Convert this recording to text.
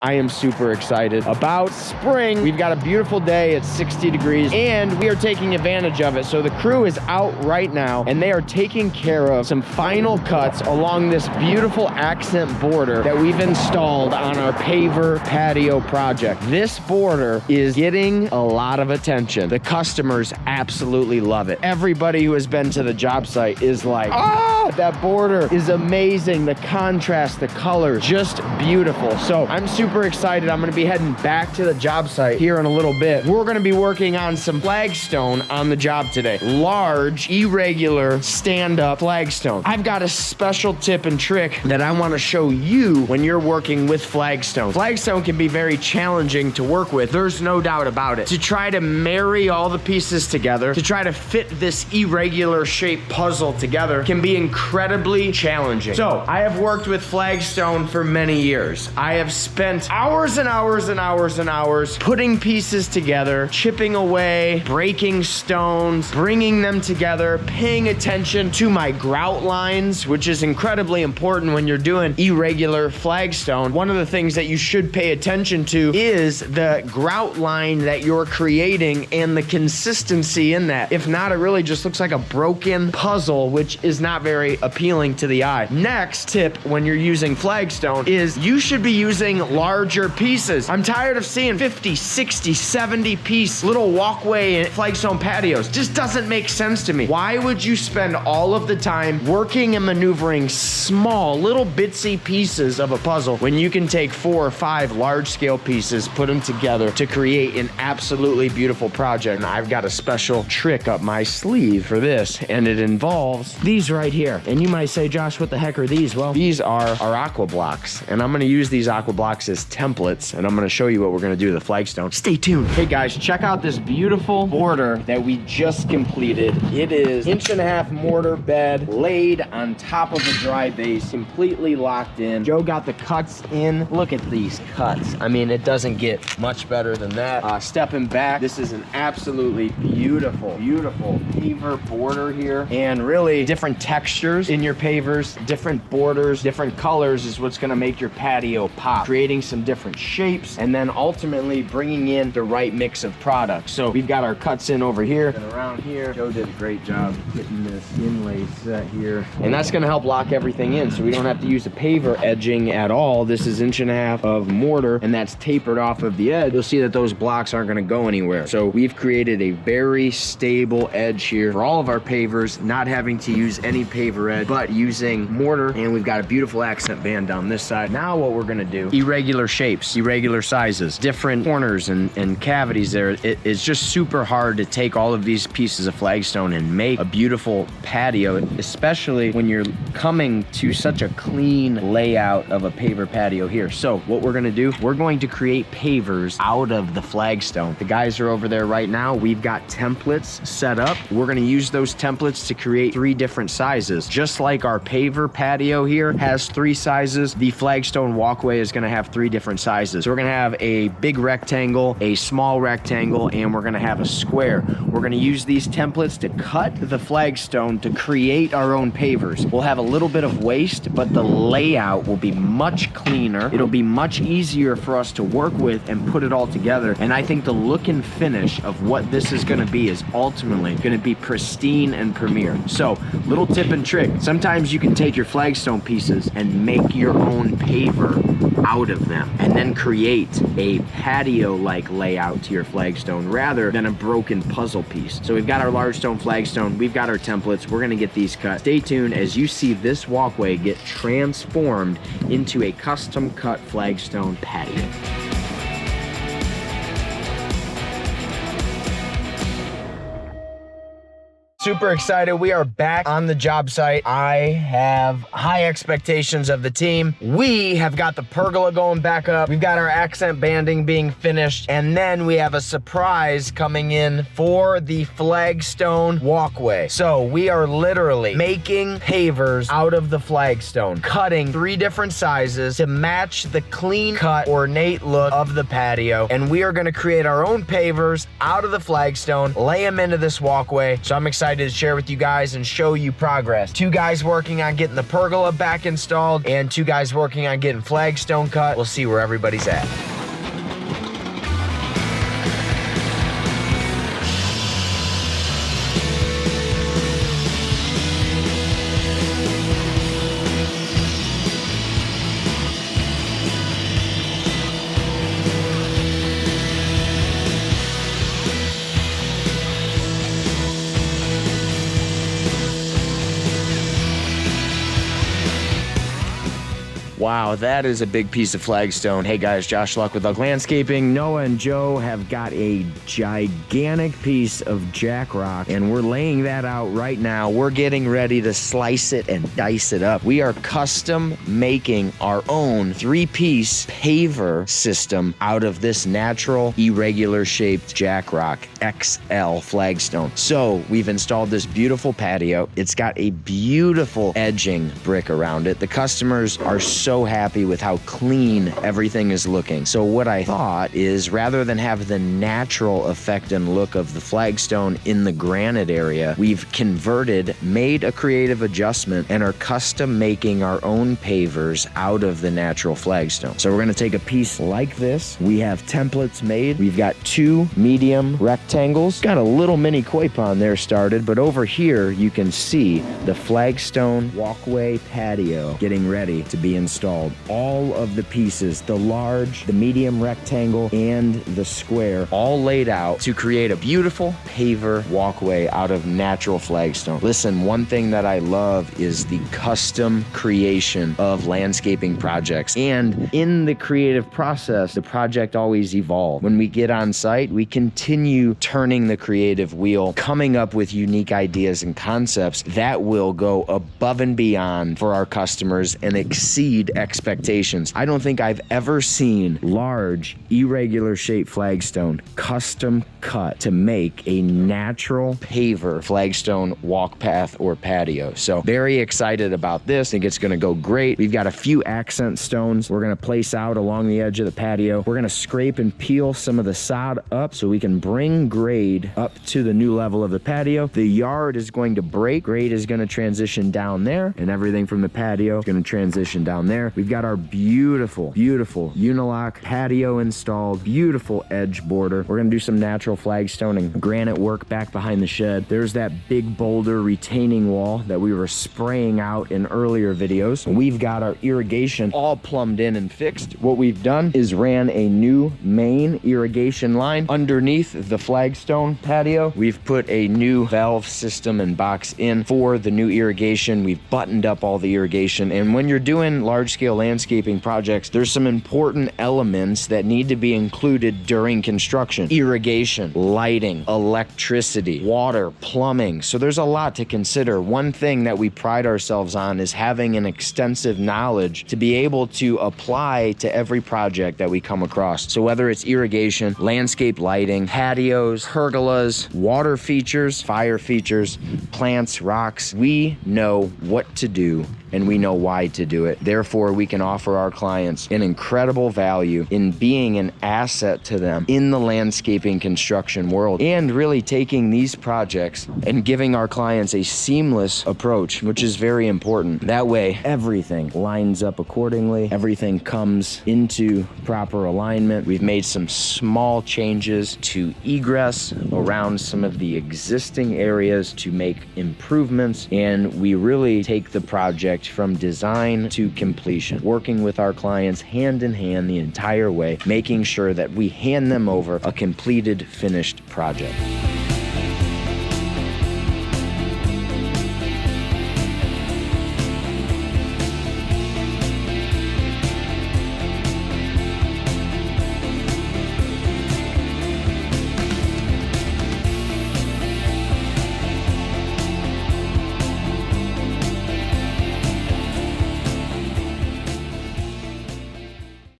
I am super excited about spring. We've got a beautiful day. It's 60 degrees and we are taking advantage of it. So the crew is out right now and they are taking care of some final cuts along this beautiful accent border that we've installed on our paver patio project. This border is getting a lot of attention. The customers absolutely love it. Everybody who has been to the job site is like, oh, that border is amazing. The contrast, the color, just beautiful. So I'm super excited. I'm going to be heading back to the job site here in a little bit. We're going to be working on some flagstone on the job today. Large, irregular, stand-up flagstone. I've got a special tip and trick that I want to show you when you're working with flagstone. Flagstone can be very challenging to work with. There's no doubt about it. To try to marry all the pieces together, to try to fit this irregular shaped puzzle together can be incredibly challenging. So I have worked with flagstone for many years. I have spent hours and hours and hours and hours putting pieces together, chipping away, breaking stones, bringing them together, paying attention to my grout lines, which is incredibly important when you're doing irregular flagstone. One of the things that you should pay attention to is the grout line that you're creating and the consistency in that. If not, it really just looks like a broken puzzle, which is not very appealing to the eye. Next tip when you're using flagstone is you should be using larger pieces. I'm tired of seeing 50, 60, 70 piece little walkway and flagstone patios. Just doesn't make sense to me. Why would you spend all of the time working and maneuvering small little bitsy pieces of a puzzle when you can take 4 or 5 large scale pieces, put them together to create an absolutely beautiful project? And I've got a special trick up my sleeve for this, and it involves these right here. And you might say, Josh, what the heck are these? Well, these are our aqua blocks, and I'm going to use these aqua blocks as templates, and I'm going to show you what we're going to do to the flagstone. Stay tuned. Hey guys, check out this beautiful border that we just completed. It is 1.5-inch mortar bed laid on top of a dry base, completely locked in. Joe got the cuts in. Look at these cuts. I mean, it doesn't get much better than that. Stepping back, this is an absolutely beautiful, beautiful paver border here, and really different textures in your pavers, different borders, different colors is what's going to make your patio pop, creating some different shapes and then ultimately bringing in the right mix of products. So we've got our cuts in over here and around here. Joe did a great job getting this inlay set here, and that's going to help lock everything in so we don't have to use a paver edging at all. This is 1.5 inches of mortar and that's tapered off of the edge. You'll see that those blocks aren't going to go anywhere. So we've created a very stable edge here for all of our pavers, not having to use any paver edge but using mortar, and we've got a beautiful accent band down this side. Now what we're going to do, irregular shapes, irregular sizes, different corners and cavities there. It is just super hard to take all of these pieces of flagstone and make a beautiful patio, especially when you're coming to such a clean layout of a paver patio here. So what we're gonna do, we're going to create pavers out of the flagstone. The guys are over there right now. We've got templates set up. We're gonna use those templates to create 3 different sizes. Just like our paver patio here has 3 sizes, the flagstone walkway is gonna have 3 different sizes. So we're gonna have a big rectangle, a small rectangle, and we're gonna have a square. We're gonna use these templates to cut the flagstone to create our own pavers. We'll have a little bit of waste, but the layout will be much cleaner. It'll be much easier for us to work with and put it all together. And I think the look and finish of what this is gonna be is ultimately gonna be pristine and premier. So, little tip and trick. Sometimes you can take your flagstone pieces and make your own paver out of them and then create a patio-like layout to your flagstone rather than a broken puzzle piece. So we've got our large stone flagstone, we've got our templates, we're gonna get these cut. Stay tuned as you see this walkway get transformed into a custom cut flagstone patio. Super excited. We are back on the job site. I have high expectations of the team. We have got the pergola going back up. We've got our accent banding being finished. And then we have a surprise coming in for the flagstone walkway. So we are literally making pavers out of the flagstone, cutting 3 different sizes to match the clean cut, ornate look of the patio. And we are going to create our own pavers out of the flagstone, lay them into this walkway. So I'm excited excited to share with you guys and show you progress. 2 guys working on getting the pergola back installed and 2 guys working on getting flagstone cut. We'll see where everybody's at. Wow, that is a big piece of flagstone. Hey guys, Josh Luck with Luck Landscaping. Noah and Joe have got a gigantic piece of jack rock, and we're laying that out right now. We're getting ready to slice it and dice it up. We are custom making our own 3-piece paver system out of this natural, irregular shaped jack rock XL flagstone. So we've installed this beautiful patio. It's got a beautiful edging brick around it. The customers are so happy with how clean everything is looking. So what I thought is, rather than have the natural effect and look of the flagstone in the granite area, we've made a creative adjustment, and are custom making our own pavers out of the natural flagstone. So we're going to take a piece like this. We have templates made. We've got 2 medium rectangles. Got a little mini koi pond there started, but over here you can see the flagstone walkway patio getting ready to be installed. All of the pieces, the large, the medium rectangle, and the square, all laid out to create a beautiful paver walkway out of natural flagstone. Listen, one thing that I love is the custom creation of landscaping projects. And in the creative process, the project always evolves. When we get on site, we continue turning the creative wheel, coming up with unique ideas and concepts that will go above and beyond for our customers and exceed expectations. I don't think I've ever seen large, irregular shaped flagstone custom cut to make a natural paver flagstone walk path or patio. So very excited about this. Think it's going to go great. We've got a few accent stones we're going to place out along the edge of the patio. We're going to scrape and peel some of the sod up so we can bring grade up to the new level of the patio. The yard is going to break. Grade is going to transition down there, and everything from the patio is going to transition down there. We've got our beautiful unilock patio installed, beautiful edge border. We're gonna do some natural flagstone and granite work back behind the shed. There's that big boulder retaining wall that we were spraying out in earlier videos. We've got our irrigation all plumbed in and fixed. What we've done is ran a new main irrigation line underneath the flagstone patio. We've put a new valve system and box in for the new irrigation. We've buttoned up all the irrigation, and when you're doing large-scale landscaping projects, there's some important elements that need to be included during construction. Irrigation, lighting, electricity, water, plumbing. So there's a lot to consider. One thing that we pride ourselves on is having an extensive knowledge to be able to apply to every project that we come across. So whether it's irrigation, landscape lighting, patios, pergolas, water features, fire features, plants, rocks, we know what to do and we know why to do it. Therefore, we can offer our clients an incredible value in being an asset to them in the landscaping construction world, and really taking these projects and giving our clients a seamless approach, which is very important. That way, everything lines up accordingly. Everything comes into proper alignment. We've made some small changes to egress around some of the existing areas to make improvements, and we really take the project from design to completion, working with our clients hand in hand the entire way, making sure that we hand them over a completed, finished project.